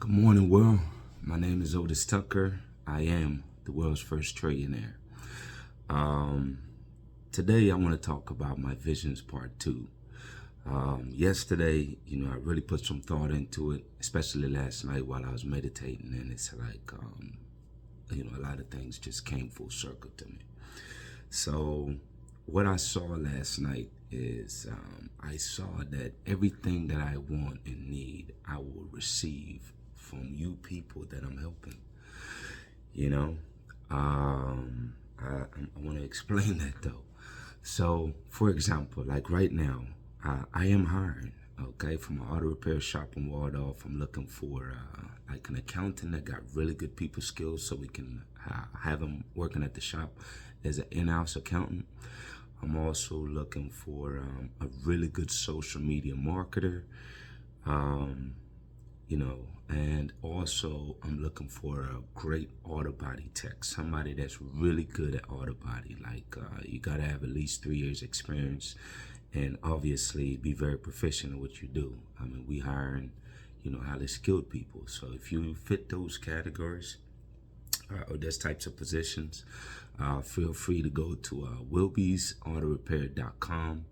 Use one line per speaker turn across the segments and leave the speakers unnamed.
Good morning, world. My name is Otis Tucker. I am the world's first trillionaire. Today, I want to talk about my visions part 2. Yesterday, I really put some thought into it, especially last night while I was meditating, and it's like, a lot of things just came full circle to me. So, what I saw last night is I saw that everything that I want and need, I will receive from you people that I'm helping. I want to explain that though. So, for example, like right now, I am hiring, okay, from an auto repair shop in Waldorf. I'm looking for like an accountant that got really good people skills so we can have them working at the shop as an in-house accountant. I'm also looking for a really good social media marketer, and also I'm looking for a great auto body tech, somebody that's really good at auto body. Like you gotta have at least 3 years experience and obviously be very proficient in what you do. I mean, we hiring, highly skilled people. So if you fit those categories, or those types of positions, feel free to go to wilbysautorepair.com.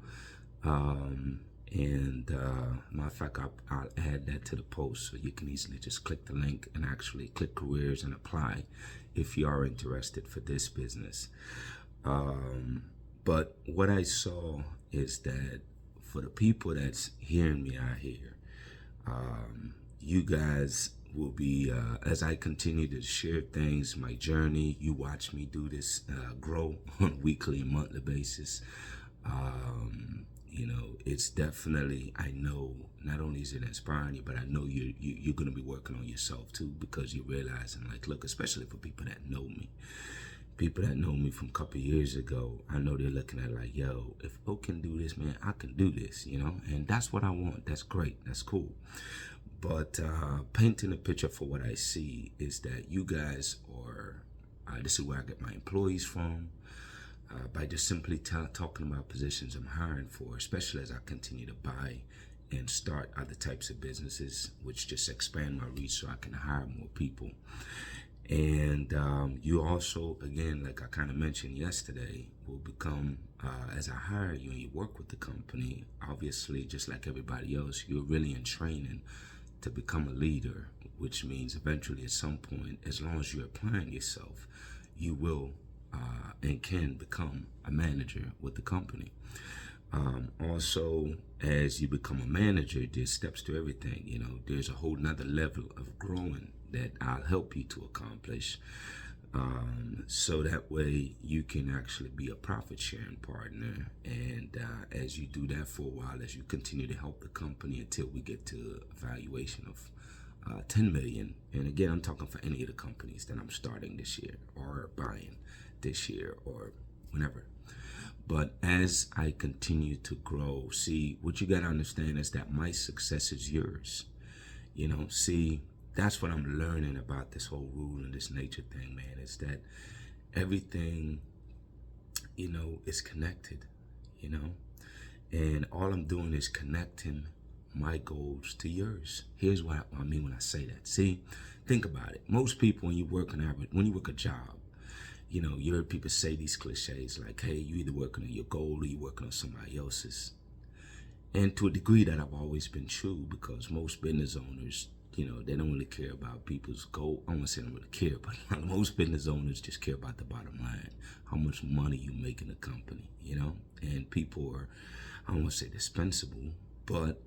Matter of fact, I'll add that to the post so you can easily just click the link and actually click careers and apply if you are interested for this business. But what I saw is that for the people that's hearing me out here, you guys will be, as I continue to share things, my journey, you watch me do this, grow on a weekly and monthly basis. It's definitely, I know, not only is it inspiring you, but I know you're going to be working on yourself too, because you're realizing, like, look, especially for people that know me. People that know me from a couple of years ago, I know they're looking at like, yo, if O can do this, man, I can do this, and that's what I want. That's great. That's cool. But painting a picture for what I see is that you guys are, this is where I get my employees from, by just simply talking about positions I'm hiring for, especially as I continue to buy and start other types of businesses, which just expand my reach so I can hire more people. And you also, again, like I kind of mentioned yesterday, will become, as I hire you and you work with the company, obviously, just like everybody else, you're really in training to become a leader, which means eventually at some point, as long as you're applying yourself, you will and can become a manager with the company. Also, as you become a manager, there's steps to everything. There's a whole nother level of growing that I'll help you to accomplish. So that way you can actually be a profit sharing partner. And as you do that for a while, as you continue to help the company until we get to a valuation of 10 million. And again, I'm talking for any of the companies that I'm starting this year or buying this year or whenever. But as I continue to grow, see, what you got to understand is that my success is yours. See, that's what I'm learning about this whole rule and this nature thing, man, is that everything, is connected, and all I'm doing is connecting my goals to yours. Here's what I mean when I say that. See, think about it. Most people, when you work a job, you heard people say these cliches like, hey, you either working on your goal or you working on somebody else's. And to a degree that I've always been true, because most business owners, they don't really care about people's goal. I don't want to say they don't really care, but most business owners just care about the bottom line, how much money you make in the company, and people are, I don't want to say dispensable, but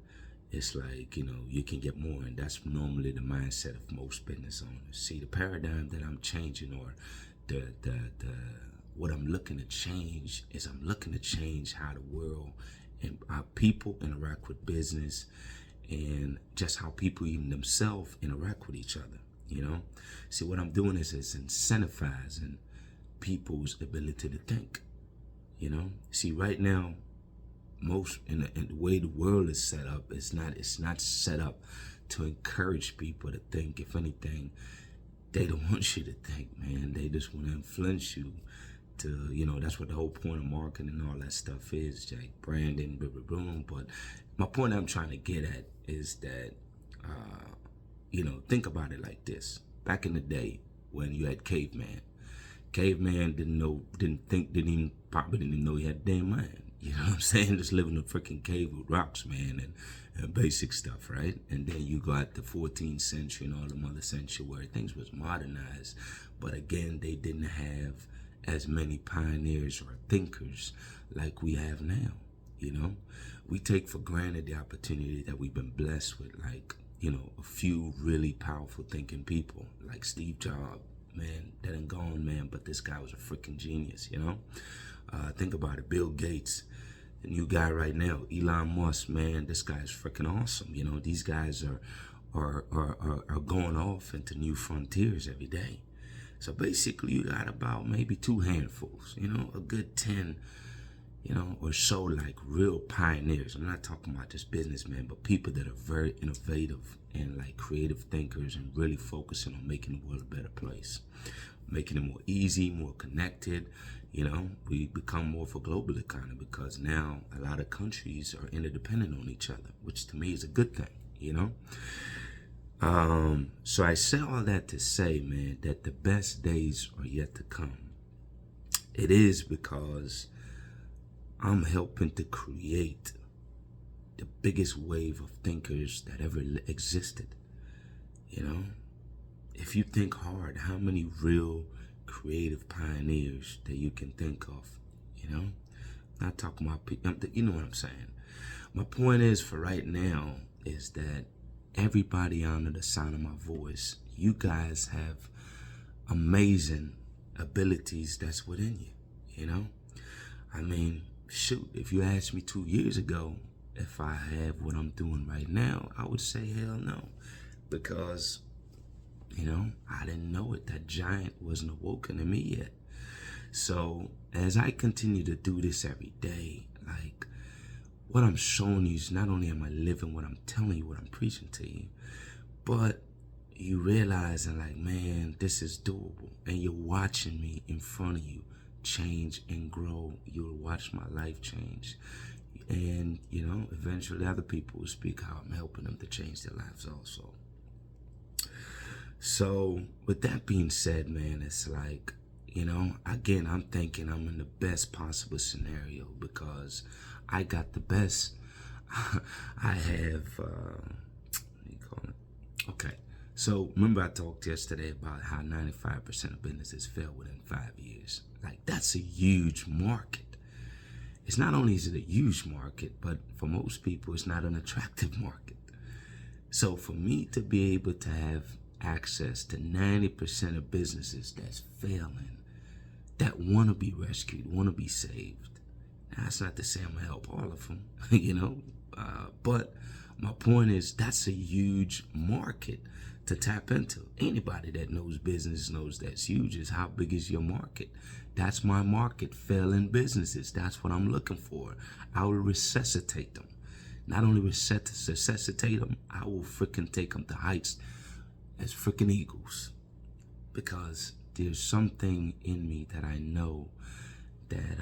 it's like, you can get more, and that's normally the mindset of most business owners. See, the paradigm that I'm changing, or what I'm looking to change, is I'm looking to change how the world and our people interact with business, and just how people even themselves interact with each other. See, what I'm doing is incentivizing people's ability to think. See, right now, most in the way the world is set up, it's not set up to encourage people to think. If anything, they don't want you to think, man. They just want to influence you to, that's what the whole point of marketing and all that stuff is, like branding, blah, blah, blah. But my point I'm trying to get at is that, think about it like this. Back in the day when you had caveman, probably didn't even know he had a damn mind. You know what I'm saying? Just living in a freaking cave with rocks, man, and basic stuff, right? And then you got the 14th century and all the other century where things was modernized. But again, they didn't have as many pioneers or thinkers like we have now, We take for granted the opportunity that we've been blessed with, like, a few really powerful thinking people, like Steve Jobs, man, that ain't gone, man, but this guy was a freaking genius, Think about it, Bill Gates, the new guy right now, Elon Musk, man, this guy's freaking awesome. These guys are going off into new frontiers every day. So basically, you got about maybe 2 handfuls, a good 10, or so, like real pioneers. I'm not talking about just businessmen, but people that are very innovative and like creative thinkers and really focusing on making the world a better place, making it more easy, more connected. We become more of a global economy because now a lot of countries are interdependent on each other, which to me is a good thing, So I say all that to say, man, that the best days are yet to come. It is because I'm helping to create the biggest wave of thinkers that ever existed. If you think hard, how many real creative pioneers that you can think of, Not talking about people, you know what I'm saying. My point is, for right now, is that everybody under the sound of my voice, you guys have amazing abilities that's within you, I mean, shoot, if you asked me 2 years ago if I have what I'm doing right now, I would say hell no. Because, I didn't know it. That giant wasn't awoken in me yet. So as I continue to do this every day, like, what I'm showing you is not only am I living what I'm telling you, what I'm preaching to you, but you realizing like, man, this is doable. And you're watching me in front of you change and grow. You'll watch my life change. And, eventually other people will speak how I'm helping them to change their lives also. So with that being said, man, it's like, again, I'm thinking I'm in the best possible scenario because I got the best. I have, what do you call it? Okay. So remember I talked yesterday about how 95% of businesses fail within 5 years. Like, that's a huge market. It's not only is it a huge market, but for most people, it's not an attractive market. So for me to be able to have access to 90% of businesses that's failing, that want to be rescued, want to be saved. Now, that's not to say I'm going to help all of them, but my point is that's a huge market to tap into. Anybody that knows business knows that's huge. Is how big is your market? That's my market, failing businesses. That's what I'm looking for. I will resuscitate them. Not only resuscitate them, I will freaking take them to heights as freaking eagles. Because there's something in me that I know that,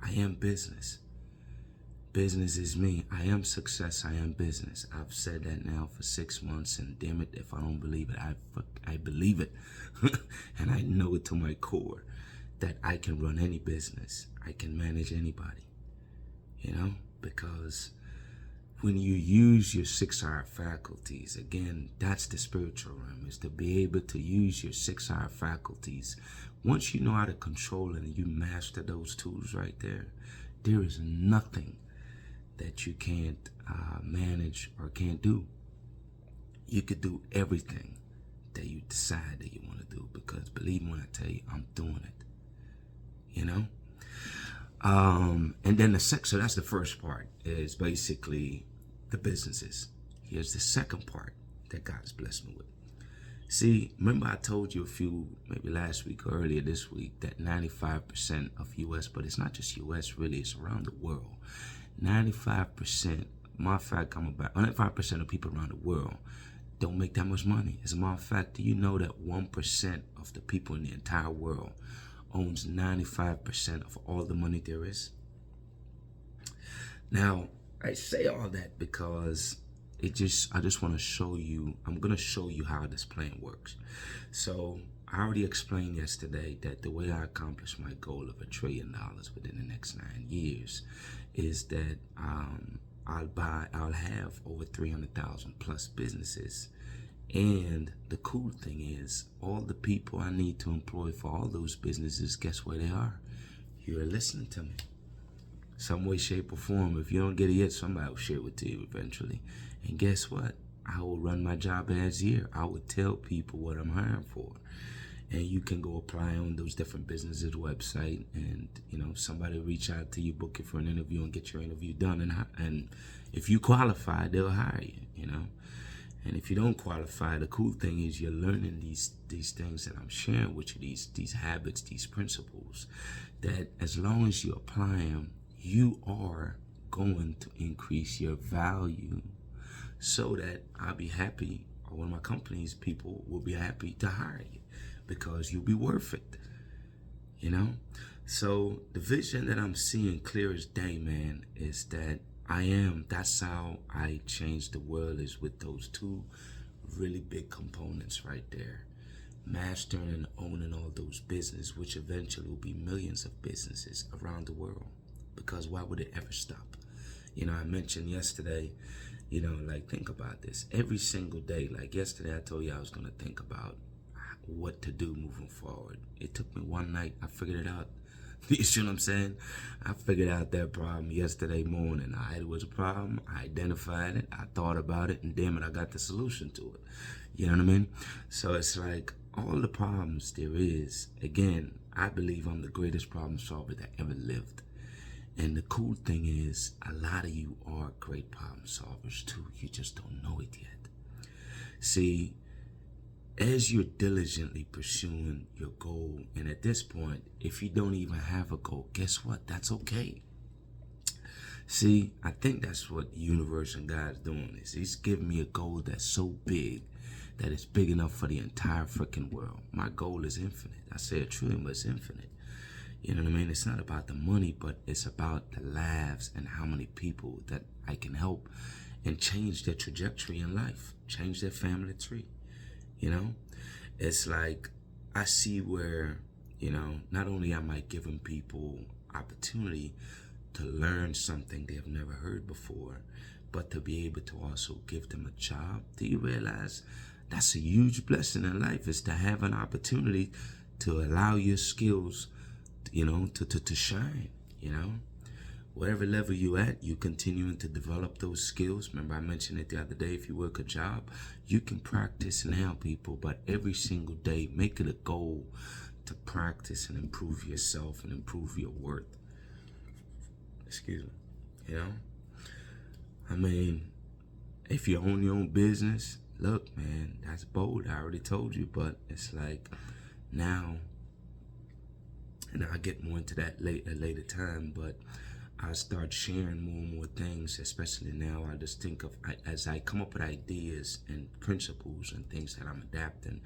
I am business. Business is me. I am success. I am business. I've said that now for 6 months, and damn it, if I don't believe it, I believe it. And I know it to my core that I can run any business. I can manage anybody, because when you use your 6 faculties, again, that's the spiritual realm, is to be able to use your 6 faculties. Once you know how to control it and you master those tools right there, there is nothing that you can't manage or can't do. You could do everything that you decide that you want to do, because believe me when I tell you, I'm doing it, and then so that's the first part, is basically the businesses. Here's the second part that God's blessed me with. See, remember I told you maybe last week or earlier this week, that 95% of U.S., but it's not just U.S. really, it's around the world. 95%, matter of fact, 95% of people around the world don't make that much money. As a matter of fact, do you know that 1% of the people in the entire world owns 95% of all the money there is? Now, I say all that because I just want to show you, I'm going to show you how this plan works. So I already explained yesterday that the way I accomplish my goal of $1 trillion within the next 9 years is that I'll have over 300,000 plus businesses. And the cool thing is, all the people I need to employ for all those businesses, guess where they are? You're listening to me. Some way, shape, or form. If you don't get it yet, somebody will share it with you eventually. And guess what? I will run my job ads here. I will tell people what I'm hiring for. And you can go apply on those different businesses' website, and somebody reach out to you, book you for an interview, and get your interview done. And if you qualify, they'll hire you. And if you don't qualify, the cool thing is you're learning these things that I'm sharing with you, these habits, these principles, that as long as you apply them, you are going to increase your value so that I'll be happy, or one of my company's people will be happy to hire you because you'll be worth it, So the vision that I'm seeing clear as day, man, is that that's how I change the world, is with those two really big components right there. Mastering and owning all those businesses, which eventually will be millions of businesses around the world. Because why would it ever stop? I mentioned yesterday, think about this. Every single day, like yesterday, I told you I was going to think about what to do moving forward. It took me one night. I figured it out. You see what I'm saying? I figured out that problem yesterday morning. It was a problem. I identified it. I thought about it. And damn it, I got the solution to it. You know what I mean? So it's like all the problems there is. Again, I believe I'm the greatest problem solver that ever lived. And the cool thing is, a lot of you are great problem solvers too. You just don't know it yet. See, as you're diligently pursuing your goal, and at this point, if you don't even have a goal, guess what? That's okay. See, I think that's what the universe and God's doing. He's giving me a goal that's so big that it's big enough for the entire freaking world. My goal is infinite. I say $1 trillion, but it's infinite. You know what I mean? It's not about the money, but it's about the lives and how many people that I can help and change their trajectory in life, change their family tree. It's like I see where, not only am I giving people opportunity to learn something they've never heard before, but to be able to also give them a job. Do you realize that's a huge blessing in life, is to have an opportunity to allow your skills to shine, Whatever level you at, you continuing to develop those skills. Remember, I mentioned it the other day, if you work a job, you can practice now, people, but every single day, make it a goal to practice and improve yourself and improve your worth. Excuse me, I mean, if you own your own business, look, man, that's bold. I already told you, but it's like now, and I'll get more into that at a later time, but I start sharing more and more things, especially now. I just think of, as I come up with ideas and principles and things that I'm adapting,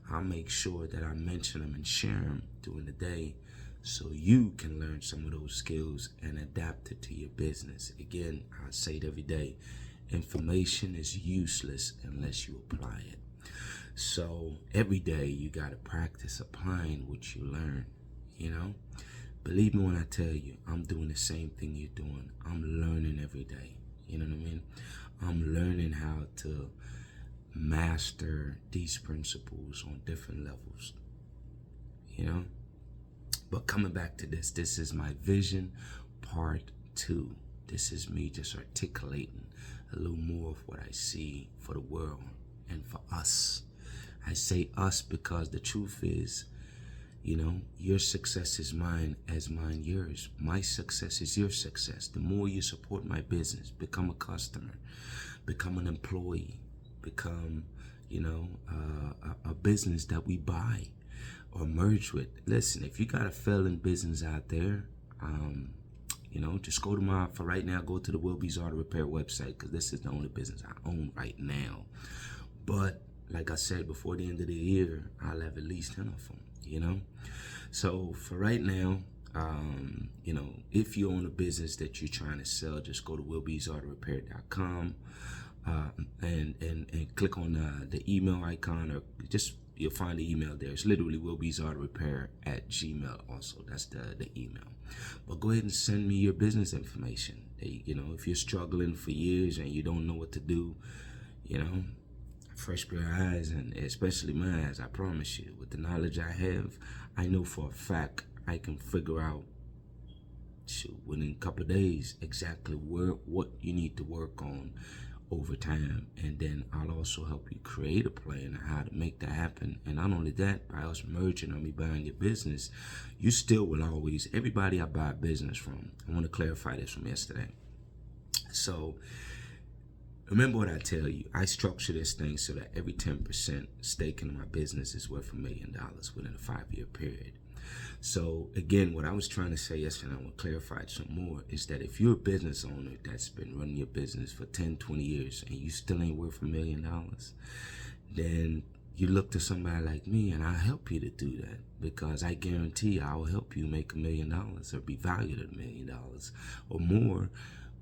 I'll make sure that I mention them and share them during the day so you can learn some of those skills and adapt it to your business. Again, I say it every day, information is useless unless you apply it. So every day you got to practice applying what you learn, Believe me when I tell you, I'm doing the same thing you're doing. I'm learning every day. You know what I mean? I'm learning how to master these principles on different levels. But coming back to this is my vision part 2. This is me just articulating a little more of what I see for the world and for us. I say us because the truth is, your success is mine as mine yours. My success is your success. The more you support my business, become a customer, become an employee, become, a business that we buy or merge with. Listen, if you got a failing business out there, just go to for right now, go to the Wilby's Auto Repair website, because this is the only business I own right now. But like I said, before the end of the year, I'll have at least 10 of them. So for right now, if you own a business that you're trying to sell, just go to wilbysautorepair.com. and click on the email icon, or just you'll find the email there. It's literally willbezarrepair@gmail. Also, that's the email. But go ahead and send me your business information. If you're struggling for years and you don't know what to do, fresh pair of eyes, and especially my eyes, I promise you, with the knowledge I have, I know for a fact I can figure out, within a couple of days, exactly what you need to work on over time. And then I'll also help you create a plan on how to make that happen. And not only that, by us merging or me buying your business, you still will always, everybody I buy business from, I want to clarify this from yesterday. So remember what I tell you, I structure this thing so that every 10% stake in my business is worth $1 million within a 5-year period. So again, what I was trying to say yesterday, and I want to clarify it some more, is that if you're a business owner that's been running your business for 10, 20 years and you still ain't worth $1 million, then you look to somebody like me and I'll help you to do that, because I guarantee I'll help you make $1 million or be valued at $1 million or more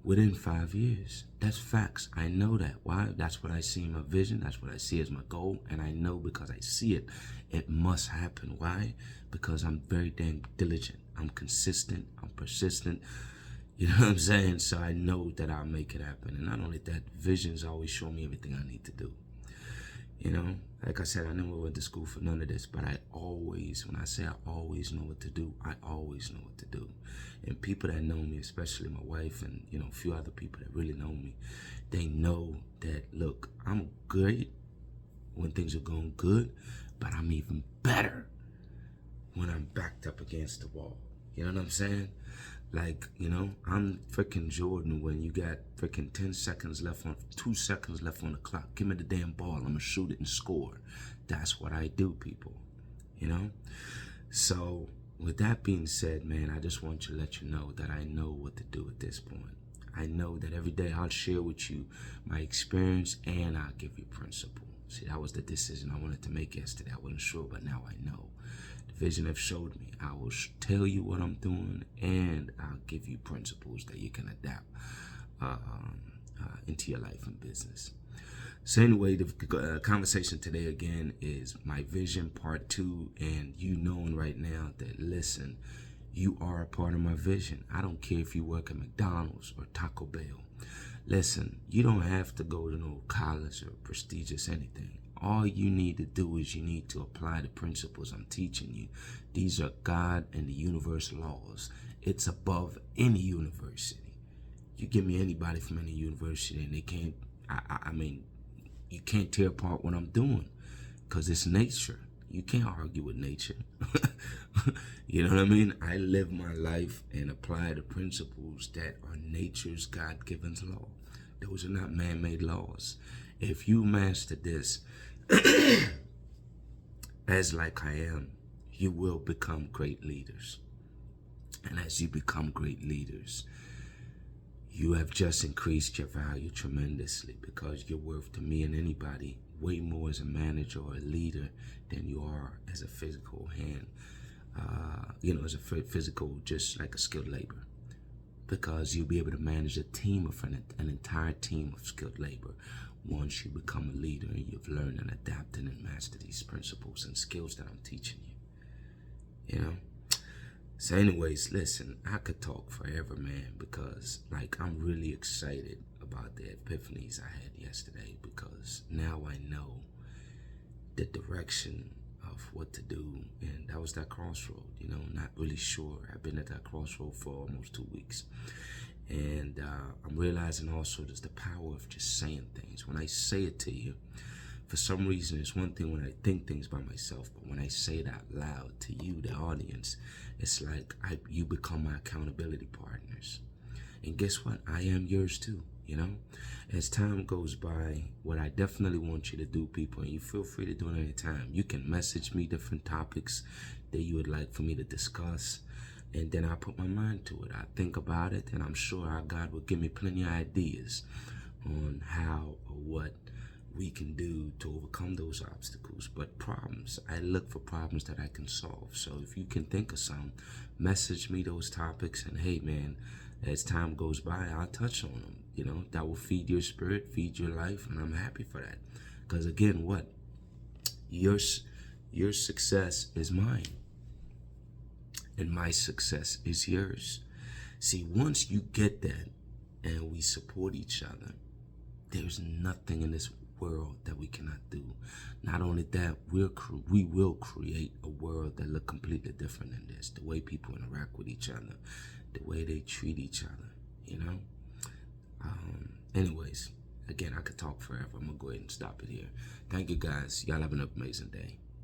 within 5 years. That's facts. I know that. Why? That's what I see in my vision. That's what I see as my goal. And I know because I see it, it must happen. Why? Because I'm very dang diligent. I'm consistent. I'm persistent. You know what I'm saying? So I know that I'll make it happen. And not only that, visions always show me everything I need to do. Like I said, I never went to school for none of this, but I always, when I say I always know what to do, I always know what to do. And people that know me, especially my wife and, a few other people that really know me, they know that, look, I'm great when things are going good, but I'm even better when I'm backed up against the wall. You know what I'm saying? Like, I'm freaking Jordan when you got freaking 2 seconds left on the clock. Give me the damn ball. I'm going to shoot it and score. That's what I do, people. So with that being said, man, I just want to let you know that I know what to do at this point. I know that every day I'll share with you my experience and I'll give you principle. See, that was the decision I wanted to make yesterday. I wasn't sure, but now I know. The vision have showed me. I will tell you what I'm doing, and I'll give you principles that you can adapt into your life and business. So anyway, the conversation today again is my vision part 2, and you knowing right now that, listen, you are a part of my vision. I don't care if you work at McDonald's or Taco Bell. Listen, you don't have to go to no college or prestigious anything. All you need to do is you need to apply the principles I'm teaching you. These are God and the universe laws. It's above any university. You give me anybody from any university and they can't, you can't tear apart what I'm doing, because it's nature. You can't argue with nature. You know what I mean? I live my life and apply the principles that are nature's God-given law. Those are not man-made laws. If you master this, as like I am, you will become great leaders. And as you become great leaders, you have just increased your value tremendously, because you're worth to me and anybody way more as a manager or a leader than you are as a physical hand, as a physical, just like a skilled labor. Because you'll be able to manage a team of an entire team of skilled labor once you become a leader and you've learned and adapted and mastered these principles and skills that I'm teaching you. So anyways, listen, I could talk forever, man, because I'm really excited about the epiphanies I had yesterday, because now I know the direction of what to do. And that was that crossroad, not really sure. I've been at that crossroad for almost 2 weeks. And I'm realizing also there's the power of just saying things. When I say it to you, for some reason, it's one thing when I think things by myself, but when I say it out loud to you, the audience, it's like you become my accountability partners. And guess what? I am yours too, As time goes by, what I definitely want you to do, people, and you feel free to do it anytime, you can message me different topics that you would like for me to discuss. And then I put my mind to it. I think about it, and I'm sure our God will give me plenty of ideas on how or what we can do to overcome those obstacles. But problems, I look for problems that I can solve. So if you can think of some, message me those topics, and hey man, as time goes by, I'll touch on them. You know, that will feed your spirit, feed your life, and I'm happy for that. Because again, what? Your success is mine, and my success is yours. See, once you get that and we support each other, there's nothing in this world that we cannot do. Not only that, we will create a world that look completely different than this. The way people interact with each other, the way they treat each other, you know? Anyways, again, I could talk forever. I'm going to go ahead and stop it here. Thank you, guys. Y'all have an amazing day.